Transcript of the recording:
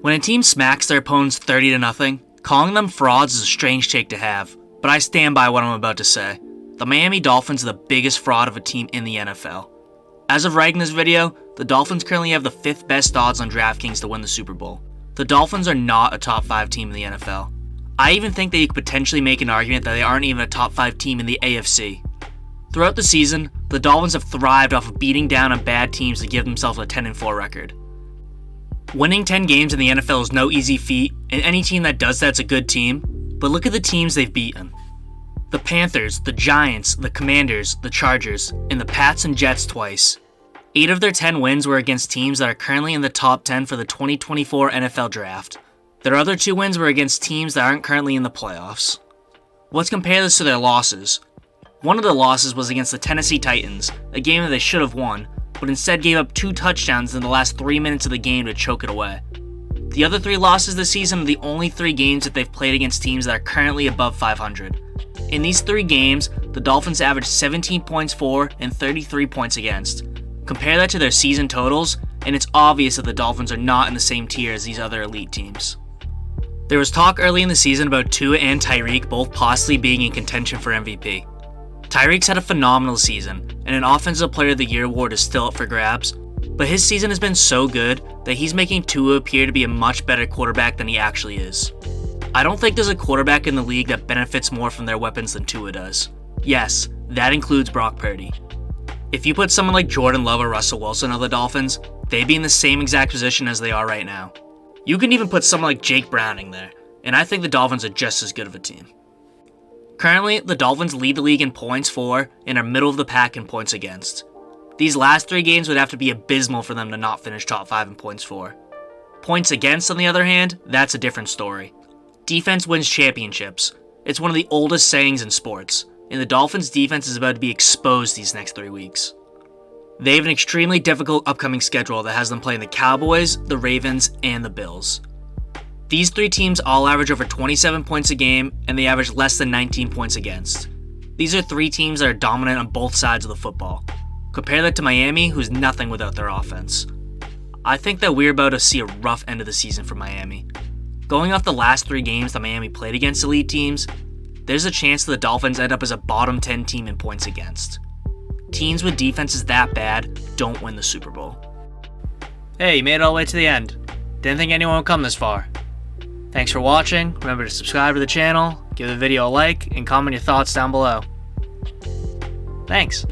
When a team smacks their opponents 30-0, calling them frauds is a strange take to have, but I stand by what I'm about to say. The Miami Dolphins are the biggest fraud of a team in the NFL. As of writing this video, the Dolphins currently have the 5th best odds on DraftKings to win the Super Bowl. The Dolphins are not a top 5 team in the NFL. I even think that you could potentially make an argument that they aren't even a top 5 team in the AFC. Throughout the season, the Dolphins have thrived off of beating down on bad teams to give themselves a 10-4 record. Winning 10 games in the NFL is no easy feat, and any team that does that's a good team, but look at the teams they've beaten. The Panthers, the Giants, the Commanders, the Chargers, and the Pats and Jets twice. 8 of their 10 wins were against teams that are currently in the top 10 for the 2024 NFL Draft. Their other 2 wins were against teams that aren't currently in the playoffs. Let's compare this to their losses. One of the losses was against the Tennessee Titans, a game that they should have won, but instead gave up 2 touchdowns in the last 3 minutes of the game to choke it away. The other 3 losses this season are the only 3 games that they've played against teams that are currently above 500. In these 3 games, the Dolphins averaged 17 points for and 33 points against. Compare that to their season totals, and it's obvious that the Dolphins are not in the same tier as these other elite teams. There was talk early in the season about Tua and Tyreek both possibly being in contention for MVP. Tyreek's had a phenomenal season, and an Offensive Player of the Year award is still up for grabs, but his season has been so good that he's making Tua appear to be a much better quarterback than he actually is. I don't think there's a quarterback in the league that benefits more from their weapons than Tua does. Yes, that includes Brock Purdy. If you put someone like Jordan Love or Russell Wilson on the Dolphins, they'd be in the same exact position as they are right now. You can even put someone like Jake Browning there, and I think the Dolphins are just as good of a team. Currently, the Dolphins lead the league in points for and are middle of the pack in points against. These last 3 games would have to be abysmal for them to not finish top 5 in points for. Points against, on the other hand, that's a different story. Defense wins championships. It's one of the oldest sayings in sports, and the Dolphins' defense is about to be exposed these next 3 weeks. They have an extremely difficult upcoming schedule that has them playing the Cowboys, the Ravens, and the Bills. These 3 teams all average over 27 points a game, and they average less than 19 points against. These are 3 teams that are dominant on both sides of the football. Compare that to Miami, who's nothing without their offense. I think that we're about to see a rough end of the season for Miami. Going off the last 3 games that Miami played against elite teams, there's a chance that the Dolphins end up as a bottom 10 team in points against. Teams with defenses that bad don't win the Super Bowl. Hey, you made it all the way to the end. Didn't think anyone would come this far. Thanks for watching. Remember to subscribe to the channel, give the video a like, and comment your thoughts down below. Thanks.